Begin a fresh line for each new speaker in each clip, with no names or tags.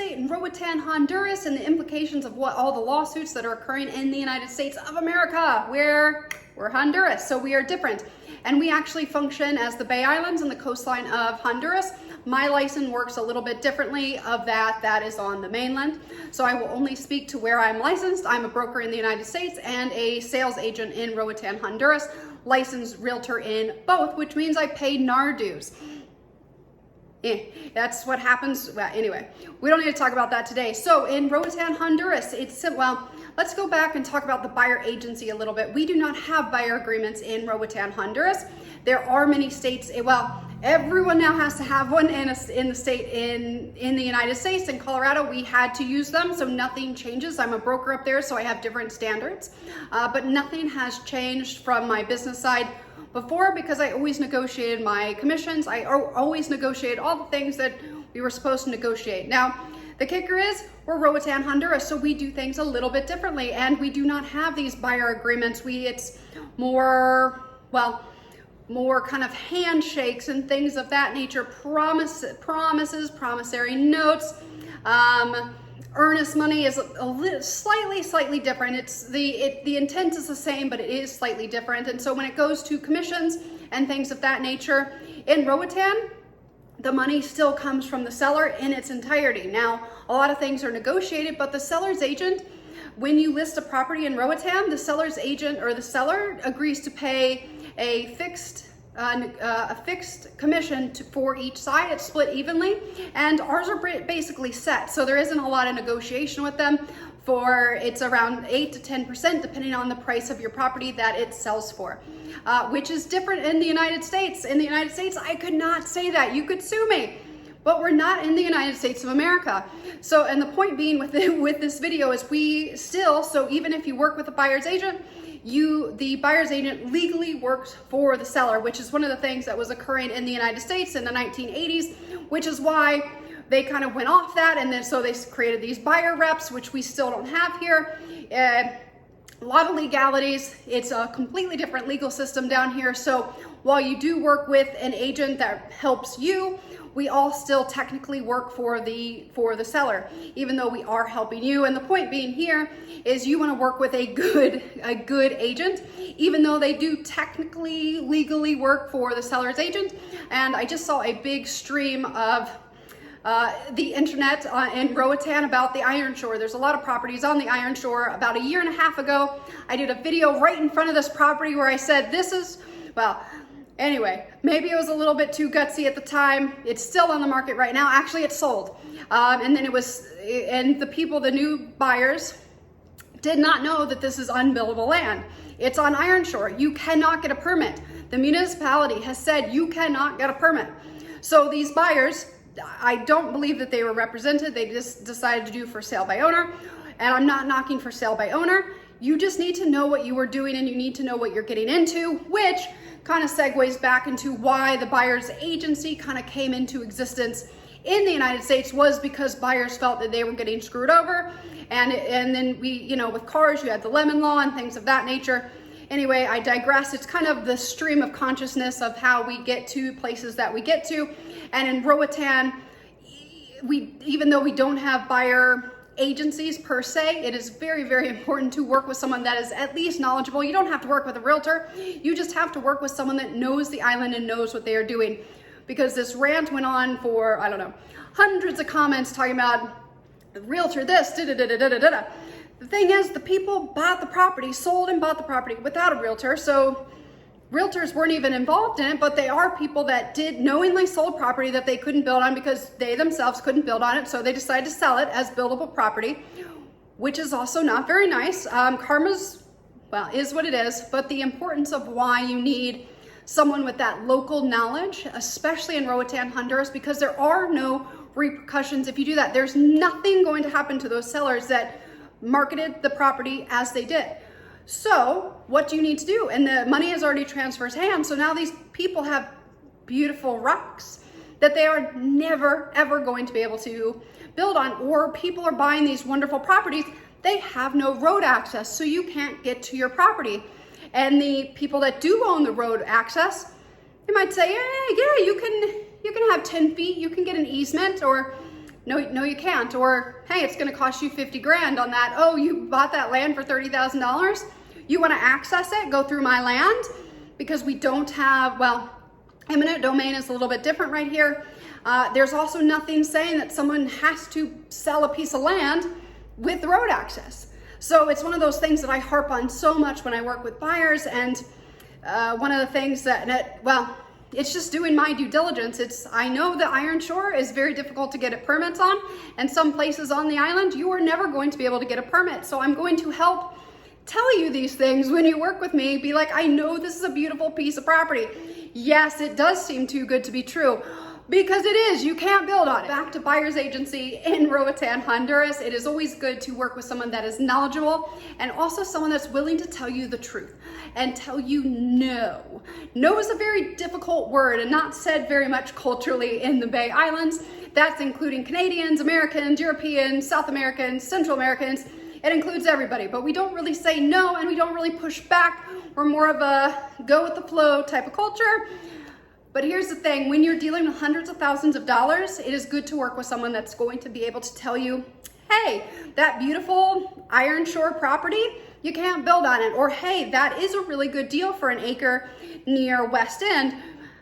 estate in Roatan, Honduras, and the implications of what all the lawsuits that are occurring in the United States of America. We're Honduras, so we are different. And we actually function as the Bay Islands and the coastline of Honduras. My license works a little bit differently of that is on the mainland. So I will only speak to where I'm licensed. I'm a broker in the United States and a sales agent in Roatan, Honduras, licensed realtor in both, which means I pay NAR dues. That's what happens. Well, anyway, we don't need to talk about that today. So in Roatan, Honduras, well, let's go back and talk about the buyer agency a little bit. We do not have buyer agreements in Roatan, Honduras. There are many states, well, everyone now has to have one in the state in the United States. In Colorado, we had to use them, so nothing changes. I'm a broker up there, so I have different standards, but nothing has changed from my business side before, because I always negotiated my commissions. I always negotiated all the things that we were supposed to negotiate. Now, the kicker is we're Roatan, Honduras, so we do things a little bit differently, and we do not have these buyer agreements. It's more, well, more kind of handshakes and things of that nature, promises, promissory notes. Earnest money is a little, slightly different. It's the intent is the same, but it is slightly different. And so when it goes to commissions and things of that nature, in Roatan, the money still comes from the seller in its entirety. Now, a lot of things are negotiated, but the seller's agent, when you list a property in Roatan, the seller's agent or the seller agrees to pay a fixed commission for each side. It's split evenly, and ours are basically set. So there isn't a lot of negotiation with them. It's around 8 to 10% depending on the price of your property that it sells for, which is different in the United States. In the United States, I could not say that. You could sue me. But we're not in the United States of America. So, and the point being with this video is so even if you work with a buyer's agent, the buyer's agent legally works for the seller, which is one of the things that was occurring in the United States in the 1980s, which is why they kind of went off that. And then so they created these buyer reps, which we still don't have here. A lot of legalities. It's a completely different legal system down here. So while you do work with an agent that helps you, we all still technically work for the seller, even though we are helping you. And the point being here is you want to work with a good agent, even though they do technically legally work for the seller's agent. And I just saw a big stream of the internet in Roatan about the Iron Shore. There's a lot of properties on the Iron Shore. About a year and a half ago, I did a video right in front of this property where I said, anyway, maybe it was a little bit too gutsy at the time. It's still on the market right now. Actually, it's sold. And then the new buyers did not know that this is unbuildable land. It's on Iron Shore. You cannot get a permit. The municipality has said you cannot get a permit. So these buyers, I don't believe that they were represented. They just decided to do for sale by owner. And I'm not knocking for sale by owner. You just need to know what you were doing, and you need to know what you're getting into, which kind of segues back into why the buyer's agency kind of came into existence in the United States, was because buyers felt that they were getting screwed over. And then we, with cars, you had the lemon law and things of that nature. Anyway, I digress. It's kind of the stream of consciousness of how we get to places that we get to. And in Roatan, even though we don't have buyer agencies per se, it is very, very important to work with someone that is at least knowledgeable. You don't have to work with a realtor. You just have to work with someone that knows the island and knows what they are doing. Because this rant went on for, I don't know, hundreds of comments talking about realtor this, da-da-da-da-da-da-da. The thing is, the people bought the property, sold and bought the property without a realtor. So realtors weren't even involved in it, but they are people that did knowingly sold property that they couldn't build on because they themselves couldn't build on it. So they decided to sell it as buildable property, which is also not very nice. Karma's, is what it is, but the importance of why you need someone with that local knowledge, especially in Roatan, Honduras, because there are no repercussions if you do that. There's nothing going to happen to those sellers that marketed the property as they did. So what do you need to do? And the money has already transferred hands. So now these people have beautiful rocks that they are never, ever going to be able to build on, or people are buying these wonderful properties. They have no road access, so you can't get to your property. And the people that do own the road access, they might say, yeah, you can have 10 feet, you can get an easement, or No, you can't. Or, hey, it's going to cost you 50 grand on that. Oh, you bought that land for $30,000. You want to access it, go through my land, because we don't have, well, eminent domain is a little bit different right here. There's also nothing saying that someone has to sell a piece of land with road access. So it's one of those things that I harp on so much when I work with buyers. And one of the things well, it's just doing my due diligence. I know that Iron Shore is very difficult to get permits on, and some places on the island, you are never going to be able to get a permit. So I'm going to help tell you these things when you work with me. Be like, I know this is a beautiful piece of property. Yes, it does seem too good to be true, because it is. You can't build on it. Back to buyer's agency in Roatan, Honduras. It is always good to work with someone that is knowledgeable, and also someone that's willing to tell you the truth and tell you no. No is a very difficult word and not said very much culturally in the Bay Islands. That's including Canadians, Americans, Europeans, South Americans, Central Americans. It includes everybody, but we don't really say no, and we don't really push back. We're more of a go with the flow type of culture. But here's the thing, when you're dealing with hundreds of thousands of dollars, it is good to work with someone that's going to be able to tell you, hey, that beautiful Iron Shore property, you can't build on it. Or, hey, that is a really good deal for an acre near West End.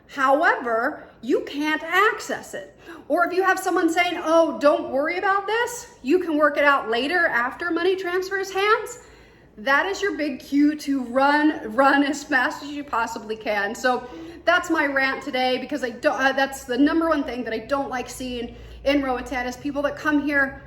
However, you can't access it. Or if you have someone saying, oh, don't worry about this, you can work it out later after money transfers hands, that is your big cue to run as fast as you possibly can. So that's my rant today, because that's the number one thing that I don't like seeing in Roatan is people that come here,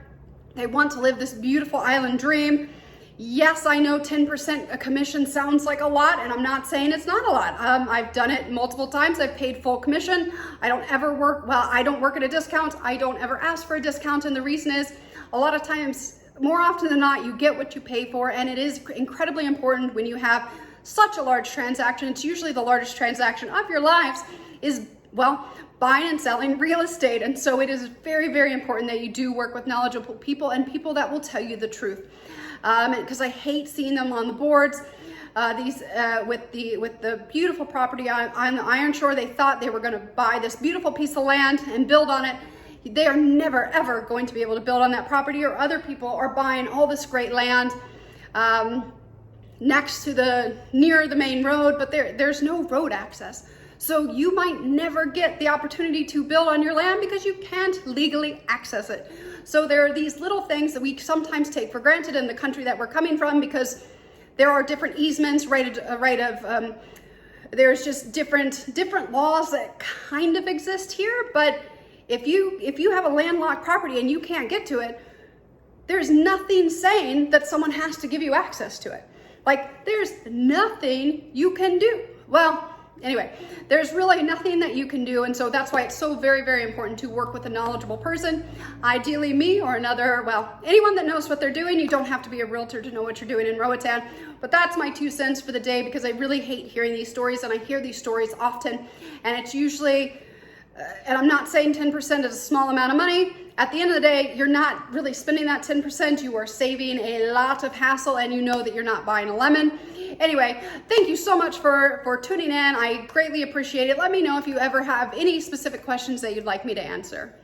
they want to live this beautiful island dream. Yes, I know 10% a commission sounds like a lot, and I'm not saying it's not a lot. I've done it multiple times. I've paid full commission. I don't work at a discount. I don't ever ask for a discount, and the reason is a lot of times, more often than not, you get what you pay for, and it is incredibly important when you have such a large transaction. It's usually the largest transaction of your lives is, well, buying and selling real estate. And so it is very, very important that you do work with knowledgeable people and people that will tell you the truth. Because I hate seeing them on the boards. With the beautiful property on the Iron Shore, they thought they were going to buy this beautiful piece of land and build on it. They are never ever going to be able to build on that property, or other people are buying all this great land near the main road, but there's no road access. So you might never get the opportunity to build on your land because you can't legally access it. So there are these little things that we sometimes take for granted in the country that we're coming from, because there are different easements, there's just different laws that kind of exist here. But if you have a landlocked property and you can't get to it, there's nothing saying that someone has to give you access to it. Like, there's nothing you can do. Well, anyway, there's really nothing that you can do. And so that's why it's so very, very important to work with a knowledgeable person. Ideally me or anyone that knows what they're doing. You don't have to be a realtor to know what you're doing in Roatan. But that's my 2 cents for the day, because I really hate hearing these stories, and I hear these stories often. And it's usually, and I'm not saying 10% is a small amount of money. At the end of the day, you're not really spending that 10%. You are saving a lot of hassle, and you know that you're not buying a lemon. Anyway, thank you so much for tuning in. I greatly appreciate it. Let me know if you ever have any specific questions that you'd like me to answer.